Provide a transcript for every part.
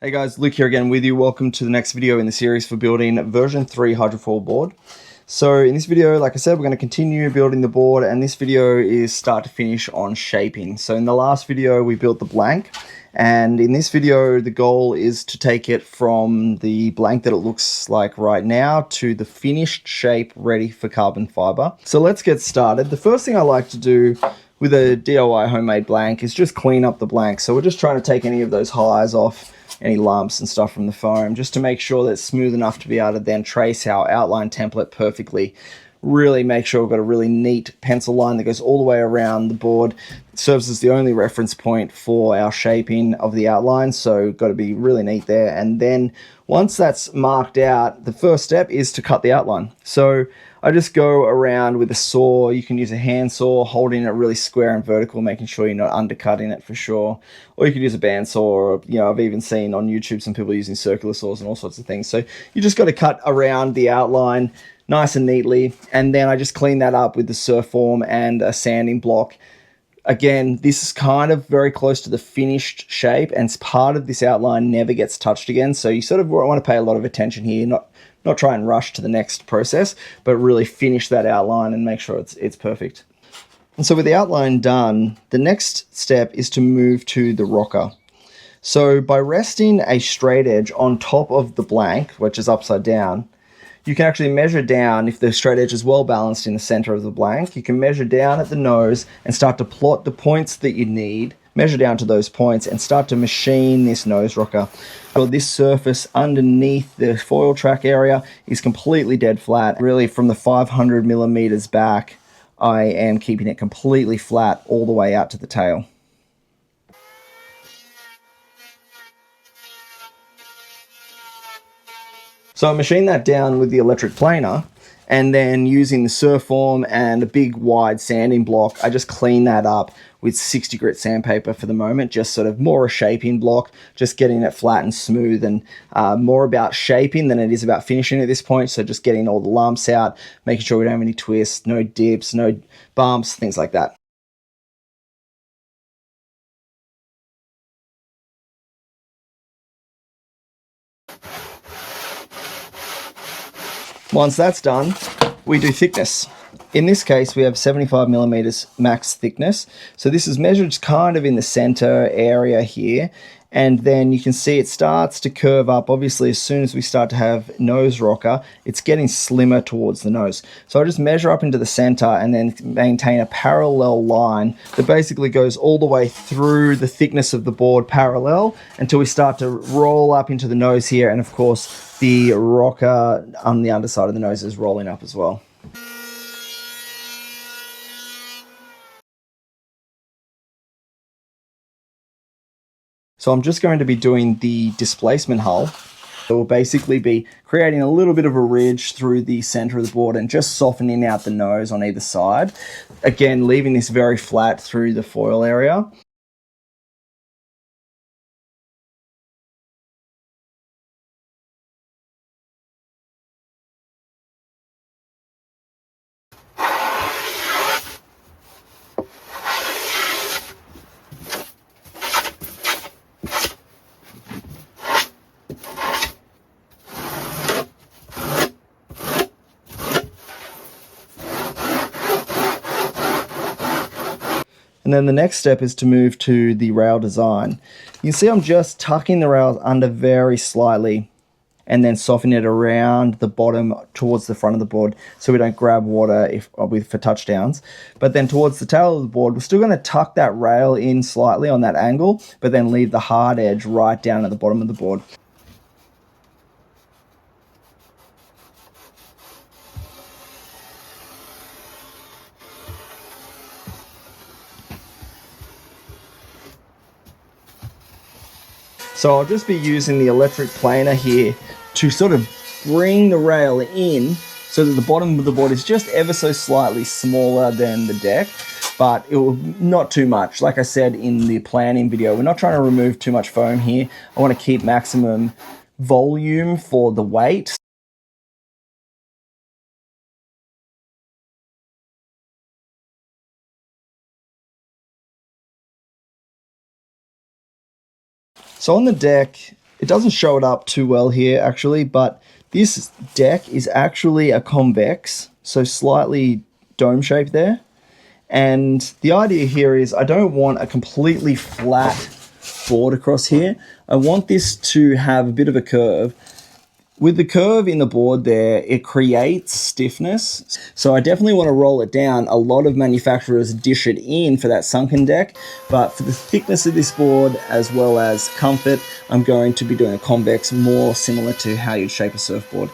Hey guys, Luke here again with you. Welcome to the next video in the series for building version 3 hydrofoil board. So in this video, like I said, we're going to continue building the board, and this video is start to finish on shaping. So in the last video, we built the blank, and in this video, the goal is to take it from the blank that it looks like right now to the finished shape ready for carbon fiber. So let's get started. The first thing I like to do with a DIY homemade blank is just clean up the blank. So we're just trying to take any of those highs off, any lumps and stuff from the foam, just to make sure that it's smooth enough to be able to then trace our outline template perfectly. Really make sure we've got a really neat pencil line that goes all the way around the board. It serves as the only reference point for our shaping of the outline, so got to be really neat there. And then once that's marked out, the first step is to cut the outline. So I just go around with a saw. You can use a hand saw, holding it really square and vertical, making sure you're not undercutting it for sure. Or you could use a bandsaw, or I've even seen on YouTube some people using circular saws and all sorts of things. So you just got to cut around the outline nice and neatly, and then I just clean that up with the surf form and a sanding block. Again, this is kind of very close to the finished shape, and part of this outline never gets touched again. So you sort of want to pay a lot of attention here, not try and rush to the next process, but really finish that outline and make sure it's perfect. And so with the outline done, the next step is to move to the rocker. So by resting a straight edge on top of the blank, which is upside down, you can actually measure down. If the straight edge is well balanced in the center of the blank, you can measure down at the nose and start to plot the points that you need, measure down to those points, and start to machine this nose rocker. So this surface underneath the foil track area is completely dead flat. Really, from the 500 millimeters back, I am keeping it completely flat all the way out to the tail. So I machine that down with the electric planer, and then using the surf form and a big wide sanding block, I just clean that up with 60 grit sandpaper for the moment, just sort of more a shaping block, just getting it flat and smooth, and more about shaping than it is about finishing at this point. So just getting all the lumps out, making sure we don't have any twists, no dips, no bumps, things like that. Once that's done, we do thickness. In this case, we have 75 millimeters max thickness. So this is measured kind of in the center area here. And then you can see it starts to curve up. Obviously, as soon as we start to have nose rocker, it's getting slimmer towards the nose. So I just measure up into the center and then maintain a parallel line that basically goes all the way through the thickness of the board parallel until we start to roll up into the nose here. And of course, the rocker on the underside of the nose is rolling up as well. So I'm just going to be doing the displacement hull. It will basically be creating a little bit of a ridge through the center of the board and just softening out the nose on either side. Again, leaving this very flat through the foil area. And then the next step is to move to the rail design. You can see I'm just tucking the rails under very slightly and then softening it around the bottom towards the front of the board so we don't grab water for touchdowns. But then towards the tail of the board, we're still going to tuck that rail in slightly on that angle, but then leave the hard edge right down at the bottom of the board. So I'll just be using the electric planer here to sort of bring the rail in so that the bottom of the board is just ever so slightly smaller than the deck, but it will not too much. Like I said in the planning video, we're not trying to remove too much foam here. I want to keep maximum volume for the weight. So on the deck, It doesn't show it up too well here actually, but this deck is actually a convex, so slightly dome shaped there. And the idea here is I don't want a completely flat board across here. I want this to have a bit of a curve. With the curve in the board there, it creates stiffness. So I definitely want to roll it down. A lot of manufacturers dish it in for that sunken deck, but for the thickness of this board as well as comfort, I'm going to be doing a convex more similar to how you'd shape a surfboard.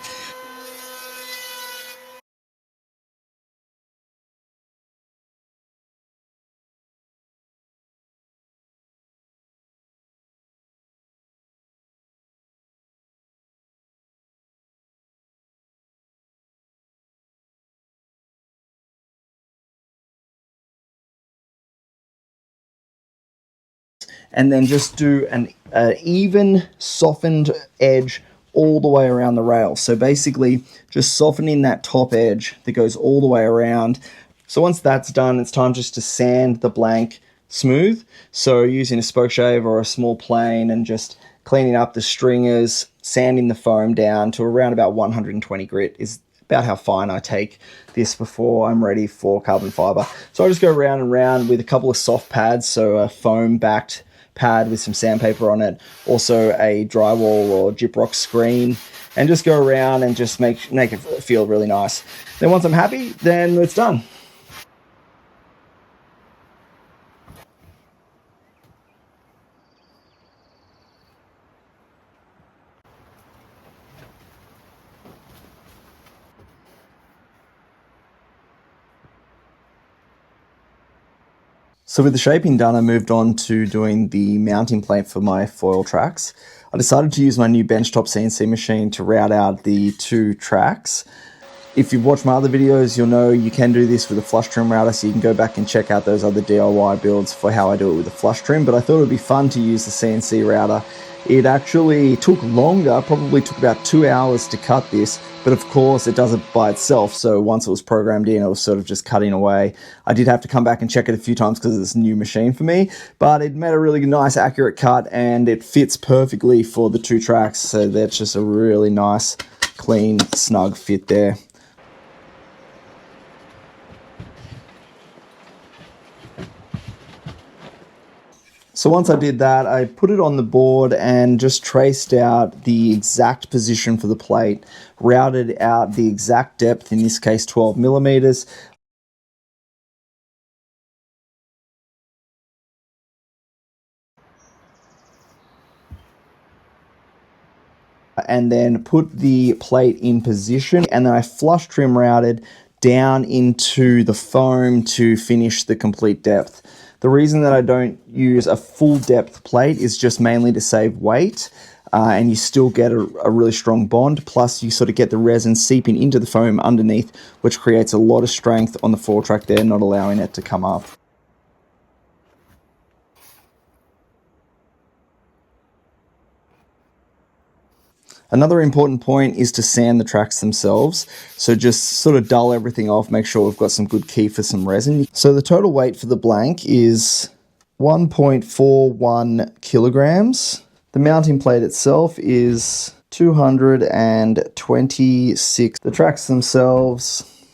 And then just do an even softened edge all the way around the rail. So basically just softening that top edge that goes all the way around. So once that's done, it's time just to sand the blank smooth. So using a spoke shave or a small plane and just cleaning up the stringers, sanding the foam down to around about 120 grit is about how fine I take this before I'm ready for carbon fiber. So I just go round and round with a couple of soft pads, so a foam backed pad with some sandpaper on it, also a drywall or gyprock screen, and just go around and just make it feel really nice. Then once I'm happy, then it's done. So with the shaping done, I moved on to doing the mounting plate for my foil tracks. I decided to use my new benchtop CNC machine to route out the 2 tracks. If you've watched my other videos, you'll know you can do this with a flush trim router, so you can go back and check out those other DIY builds for how I do it with a flush trim, but I thought it would be fun to use the CNC router. It actually took longer, probably took about 2 hours to cut this, but of course it does it by itself, so once it was programmed in, it was sort of just cutting away. I did have to come back and check it a few times because it's a new machine for me, but it made a really nice, accurate cut, and it fits perfectly for the 2 tracks, so that's just a really nice, clean, snug fit there. So once I did that, I put it on the board and just traced out the exact position for the plate, routed out the exact depth, in this case 12 millimeters. And then put the plate in position, and then I flush trim routed down into the foam to finish the complete depth. The reason that I don't use a full depth plate is just mainly to save weight, and you still get a really strong bond, plus you sort of get the resin seeping into the foam underneath, which creates a lot of strength on the foil track there, not allowing it to come up. Another important point is to sand the tracks themselves. So just sort of dull everything off, make sure we've got some good key for some resin. So the total weight for the blank is 1.41 kilograms. The mounting plate itself is 226. The tracks themselves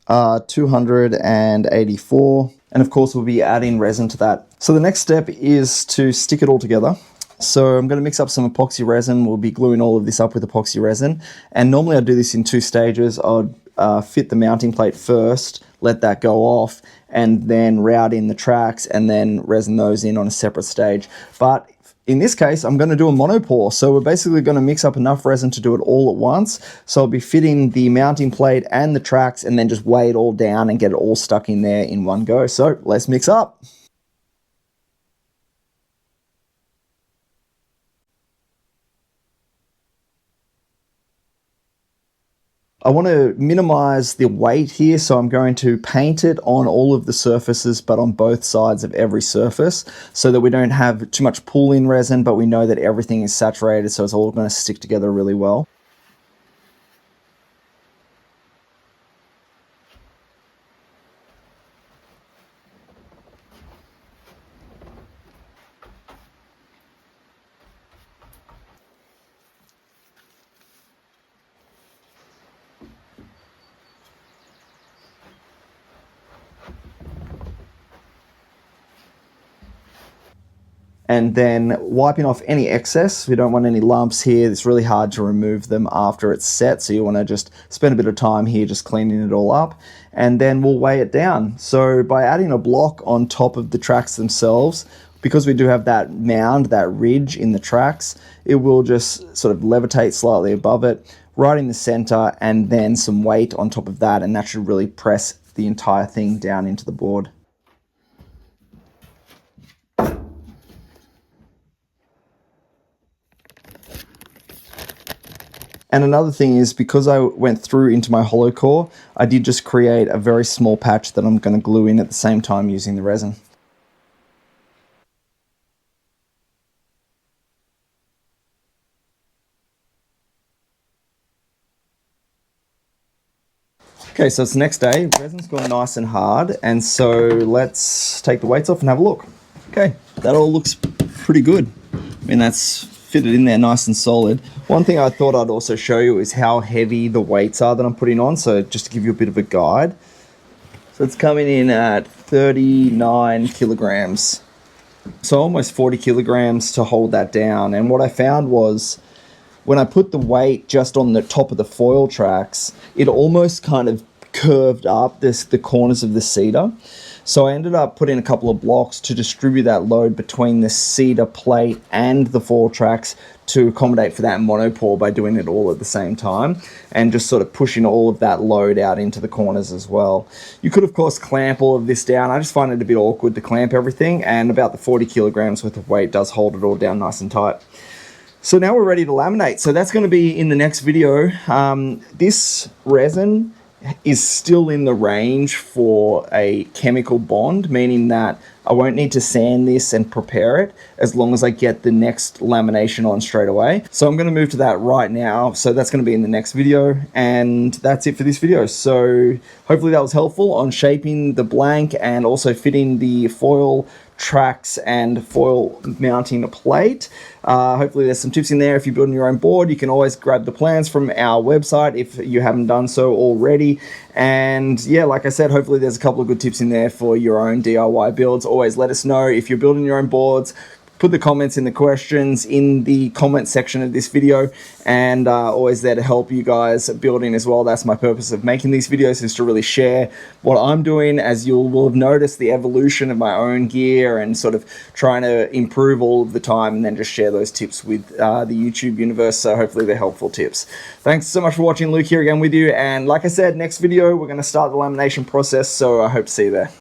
are 284. And of course, we'll be adding resin to that. So the next step is to stick it all together. So I'm going to mix up some epoxy resin. We'll be gluing all of this up with epoxy resin. And normally I do this in 2 stages. I'd fit the mounting plate first, let that go off, and then route in the tracks and then resin those in on a separate stage. But in this case, I'm going to do a monopour. So we're basically going to mix up enough resin to do it all at once. So I'll be fitting the mounting plate and the tracks and then just weigh it all down and get it all stuck in there in one go. So let's mix up. I want to minimize the weight here, so I'm going to paint it on all of the surfaces, but on both sides of every surface, so that we don't have too much pooling resin, but we know that everything is saturated, so it's all going to stick together really well. and then wiping off any excess. We don't want any lumps here. It's really hard to remove them after it's set, so you want to just spend a bit of time here just cleaning it all up, and then we'll weigh it down. So by adding a block on top of the tracks themselves, because we do have that mound, that ridge in the tracks, it will just sort of levitate slightly above it, right in the center, and then some weight on top of that, and that should really press the entire thing down into the board. And another thing is, because I went through into my hollow core, I did just create a very small patch that I'm going to glue in at the same time using the resin. Okay, so it's the next day. Resin's gone nice and hard, and so let's take the weights off and have a look. Okay, that all looks pretty good. I mean, that's fitted in there nice and solid. One thing I thought I'd also show you is how heavy the weights are that I'm putting on, so just to give you a bit of a guide. So it's coming in at 39 kilograms. So almost 40 kilograms to hold that down. And what I found was, when I put the weight just on the top of the foil tracks, it almost kind of curved up the corners of the cedar. So I ended up putting a couple of blocks to distribute that load between the cedar plate and the foil tracks to accommodate for that monopore by doing it all at the same time, and just sort of pushing all of that load out into the corners as well. You could of course clamp all of this down. I just find it a bit awkward to clamp everything, and about the 40 kilograms worth of weight does hold it all down nice and tight. So now we're ready to laminate. So that's going to be in the next video. This resin is still in the range for a chemical bond, meaning that I won't need to sand this and prepare it as long as I get the next lamination on straight away. So I'm going to move to that right now. So that's going to be in the next video, and that's it for this video. So hopefully that was helpful on shaping the blank and also fitting the foil tracks and foil mounting a plate. Hopefully there's some tips in there. If you're building your own board, you can always grab the plans from our website if you haven't done so already. And yeah, like I said, hopefully there's a couple of good tips in there for your own DIY builds. Always let us know if you're building your own boards. Put the comments in the questions in the comment section of this video, and always there to help you guys building as well. That's my purpose of making these videos, is to really share what I'm doing. As you will have noticed, the evolution of my own gear and sort of trying to improve all of the time, and then just share those tips with the YouTube universe. So hopefully they're helpful tips. Thanks so much for watching. Luke here again with you, and like I said, next video we're going to start the lamination process, so I hope to see you there.